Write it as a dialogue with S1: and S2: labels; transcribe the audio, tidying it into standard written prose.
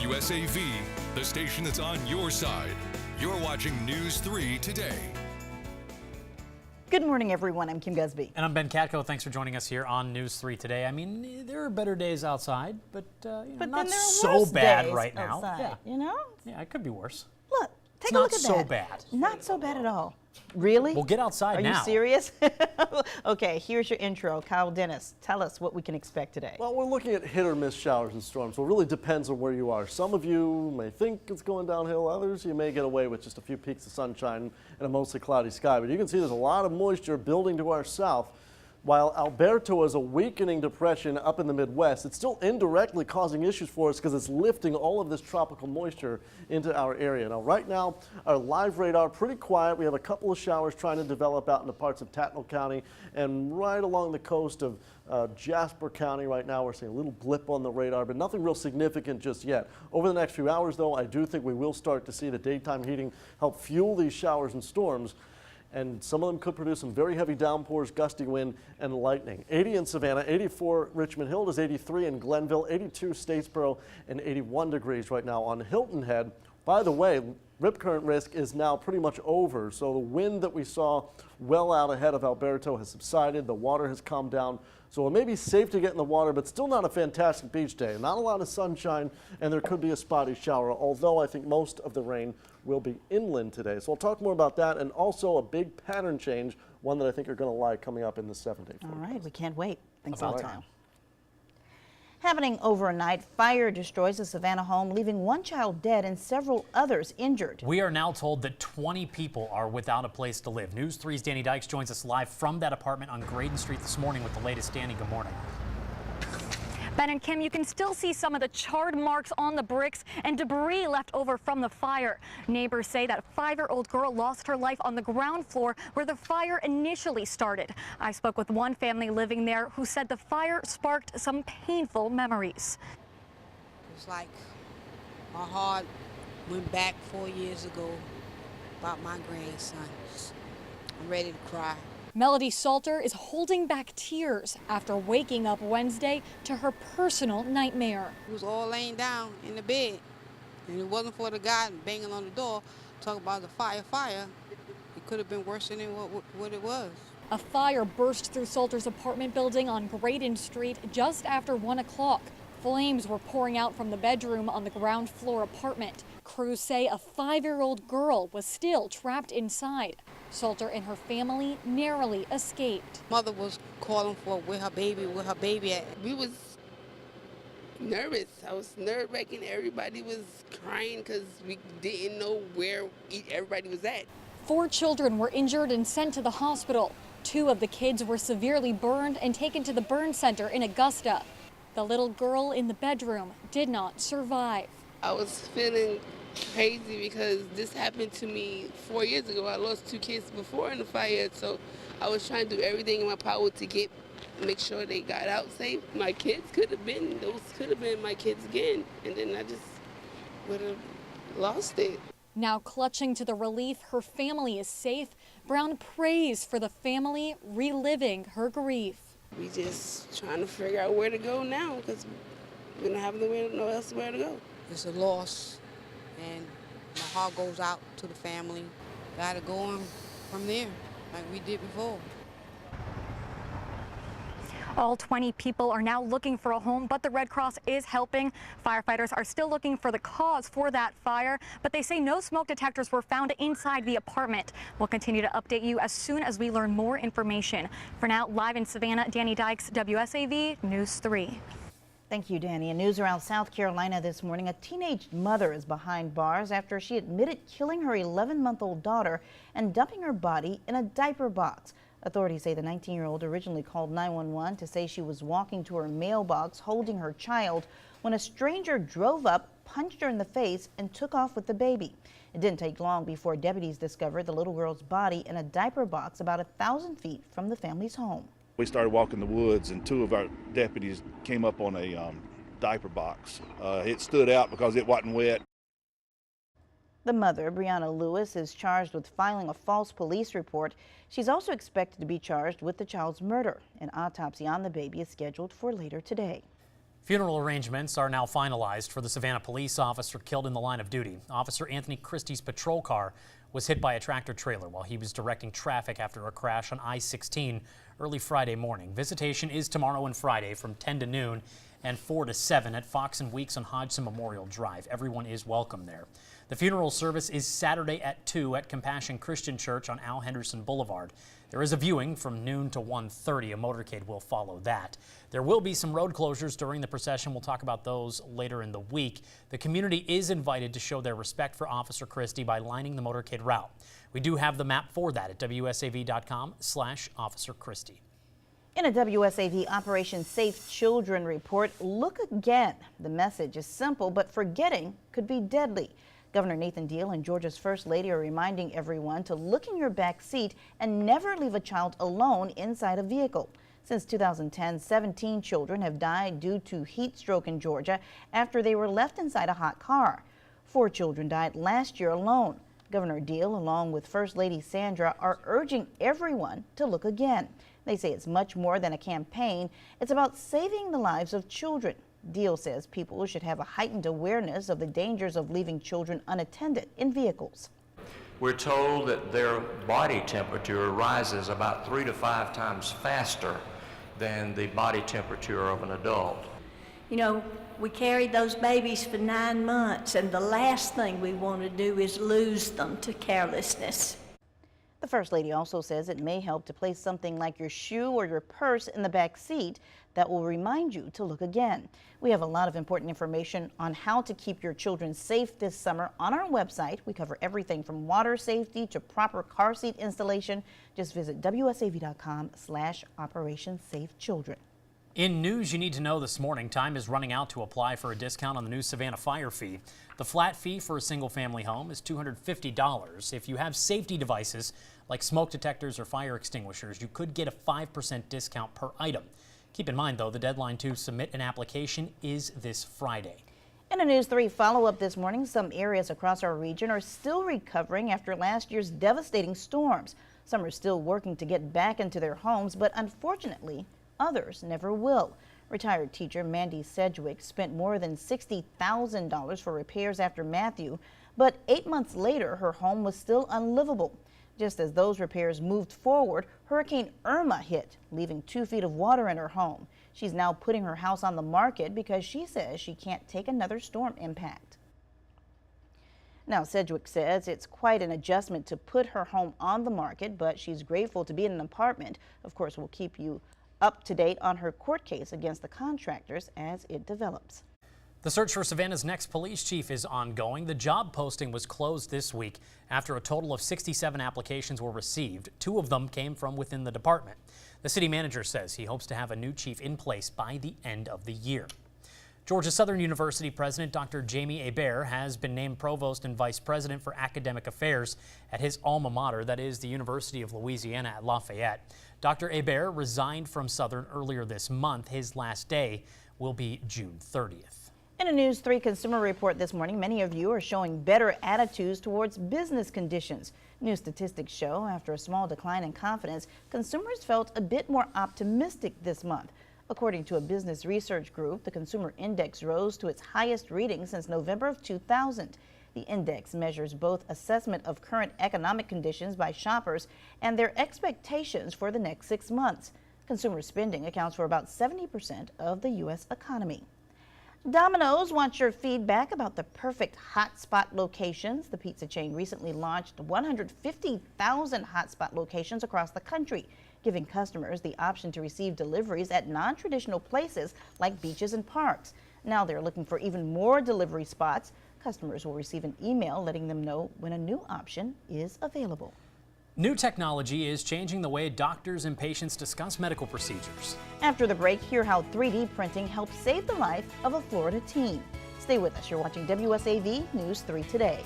S1: WSAV, the station that's on your side. You're watching News 3 today.
S2: Good morning, everyone. I'm Kim Gusby.
S3: And I'm Ben Katko. Thanks for joining us here on News 3 today. I mean, there are better days outside, but, not so bad right now.
S2: Outside, yeah.
S3: Yeah, it could be worse.
S2: Look, take a look at that.
S3: Not so bad.
S2: Not so bad at all. Really?
S3: Well, get outside
S2: now. Are you serious? Okay, here's your intro. Kyle Dennis, tell us what we can expect today.
S4: Well, we're looking at hit or miss showers and storms. So it really depends on where you are. Some of you may think it's going downhill. Others, you may get away with just a few peaks of sunshine and a mostly cloudy sky. But you can see there's a lot of moisture building to our south. While Alberto is a weakening depression up in the Midwest, it's still indirectly causing issues for us because it's lifting all of this tropical moisture into our area. Now, right now, our live radar pretty quiet. We have a couple of showers trying to develop out into parts of Tattnall County and right along the coast of Jasper County. Right now, we're seeing a little blip on the radar, but nothing real significant just yet. Over the next few hours, though, I do think we will start to see the daytime heating help fuel these showers and storms. And some of them could produce some very heavy downpours, gusty wind, and lightning. 80 in Savannah, 84 Richmond Hill, is 83 in Glenville, 82 Statesboro, and 81 degrees right now on Hilton Head. By the way, rip current risk is now pretty much over, so the wind that we saw well out ahead of Alberto has subsided, the water has calmed down, so it may be safe to get in the water, but still not a fantastic beach day. Not a lot of sunshine, and there could be a spotty shower, although I think most of the rain will be inland today. So we'll talk more about that, and also a big pattern change, one that I think you're going to like coming up in the 7-day forecast.
S2: All right, we can't wait. Thanks
S3: About
S2: for the
S3: time.
S2: time. Happening overnight, fire destroys a Savannah home, leaving one child dead and several others injured.
S3: We are now told that 20 people are without a place to live. News 3's Danny Dykes joins us live from that apartment on Graydon Street this morning with the latest. Danny, good morning.
S5: Ben and Kim, you can still see some of the charred marks on the bricks and debris left over from the fire. Neighbors say that a 5-year-old girl lost her life on the ground floor where the fire initially started. I spoke with one family living there who said the fire sparked some painful memories.
S6: It's like my heart went back 4 years ago about my grandsons. I'm ready to cry.
S5: Melody Salter is holding back tears after waking up Wednesday to her personal nightmare.
S6: We was all laying down in the bed, and it wasn't for the guy banging on the door, talking about the fire. It could have been worse than what it was.
S5: A fire burst through Salter's apartment building on Graydon Street just after 1 o'clock. Flames were pouring out from the bedroom on the ground floor apartment. Crews say a 5-year-old girl was still trapped inside. Salter and her family narrowly escaped.
S6: Mother was calling for where her baby at.
S7: We was nervous. I was nerve-wracking. Everybody was crying because we didn't know where everybody was at.
S5: 4 children were injured and sent to the hospital. 2 of the kids were severely burned and taken to the burn center in Augusta. The little girl in the bedroom did not survive.
S7: I was feeling crazy because this happened to me 4 years ago. I lost 2 kids before in the fire, so I was trying to do everything in my power to make sure they got out safe. My kids those could have been my kids again, and then I just would have lost it.
S5: Now clutching to the relief her family is safe, Brown prays for the family reliving her grief.
S7: We just trying to figure out where to go now because we don't have nowhere else to go.
S6: It's a loss, and my heart goes out to the family. Got to go on from there like we did before.
S5: All 20 people are now looking for a home, but the Red Cross is helping. Firefighters are still looking for the cause for that fire, but they say no smoke detectors were found inside the apartment. We'll continue to update you as soon as we learn more information. For now, live in Savannah, Danny Dykes, WSAV News 3.
S2: Thank you, Danny. And news around South Carolina this morning. A teenage mother is behind bars after she admitted killing her 11-month-old daughter and dumping her body in a diaper box. Authorities say the 19-year-old originally called 911 to say she was walking to her mailbox holding her child when a stranger drove up, punched her in the face, and took off with the baby. It didn't take long before deputies discovered the little girl's body in a diaper box about 1,000 feet from the family's home.
S8: We started walking the woods, and 2 of our deputies came up on a diaper box. It stood out because it wasn't wet.
S2: The mother, Brianna Lewis, is charged with filing a false police report. She's also expected to be charged with the child's murder. An autopsy on the baby is scheduled for later today.
S3: Funeral arrangements are now finalized for the Savannah police officer killed in the line of duty. Officer Anthony Christie's patrol car was hit by a tractor trailer while he was directing traffic after a crash on I-16 early Friday morning. Visitation is tomorrow and Friday from 10 to noon and 4 to 7 at Fox and Weeks on Hodgson Memorial Drive. Everyone is welcome there. The funeral service is Saturday at 2 at Compassion Christian Church on Al Henderson Boulevard. There is a viewing from noon to 1:30. A motorcade will follow that. There will be some road closures during the procession. We'll talk about those later in the week. The community is invited to show their respect for Officer Christie by lining the motorcade route. We do have the map for that at WSAV.com/Officer Christie.
S2: In a WSAV Operation Safe Children report, look again. The message is simple, but forgetting could be deadly. Governor Nathan Deal and Georgia's First Lady are reminding everyone to look in your back seat and never leave a child alone inside a vehicle. Since 2010, 17 children have died due to heat stroke in Georgia after they were left inside a hot car. 4 children died last year alone. Governor Deal, along with First Lady Sandra, are urging everyone to look again. They say it's much more than a campaign. It's about saving the lives of children. Deal says people should have a heightened awareness of the dangers of leaving children unattended in vehicles.
S9: We're told that their body temperature rises about 3 to 5 times faster than the body temperature of an adult.
S10: You know, we carried those babies for 9 months, and the last thing we want to do is lose them to carelessness.
S2: The First Lady also says it may help to place something like your shoe or your purse in the back seat that will remind you to look again. We have a lot of important information on how to keep your children safe this summer on our website. We cover everything from water safety to proper car seat installation. Just visit WSAV.com/Operation Safe Children.
S3: In news you need to know this morning, time is running out to apply for a discount on the new Savannah fire fee. The flat fee for a single-family home is $250. If you have safety devices like smoke detectors or fire extinguishers, you could get a 5% discount per item. Keep in mind, though, the deadline to submit an application is this Friday.
S2: In a News 3 follow-up this morning, some areas across our region are still recovering after last year's devastating storms. Some are still working to get back into their homes, but unfortunately, others never will. Retired teacher Mandy Sedgwick spent more than $60,000 for repairs after Matthew, but 8 months later, her home was still unlivable. Just as those repairs moved forward, Hurricane Irma hit, leaving 2 feet of water in her home. She's now putting her house on the market because she says she can't take another storm impact. Now, Sedgwick says it's quite an adjustment to put her home on the market, but she's grateful to be in an apartment. Of course, we'll keep you up to date on her court case against the contractors as it develops.
S3: The search for Savannah's next police chief is ongoing. The job posting was closed this week after a total of 67 applications were received. 2 of them came from within the department. The city manager says he hopes to have a new chief in place by the end of the year. Georgia Southern University President Dr. Jamie Hebert has been named Provost and Vice President for Academic Affairs at his alma mater, that is the University of Louisiana at Lafayette. Dr. Hebert resigned from Southern earlier this month. His last day will be June 30th.
S2: In a News 3 consumer report this morning, many of you are showing better attitudes towards business conditions. New statistics show after a small decline in confidence, consumers felt a bit more optimistic this month. According to a business research group, the consumer index rose to its highest reading since November of 2000. The index measures both assessment of current economic conditions by shoppers and their expectations for the next 6 months. Consumer spending accounts for about 70% of the U.S. economy. Domino's wants your feedback about the perfect hotspot locations. The pizza chain recently launched 150,000 hotspot locations across the country, giving customers the option to receive deliveries at non-traditional places like beaches and parks. Now they're looking for even more delivery spots. Customers will receive an email letting them know when a new option is available.
S3: New technology is changing the way doctors and patients discuss medical procedures.
S2: After the break, hear how 3D printing helped save the life of a Florida teen. Stay with us. You're watching WSAV News 3 Today.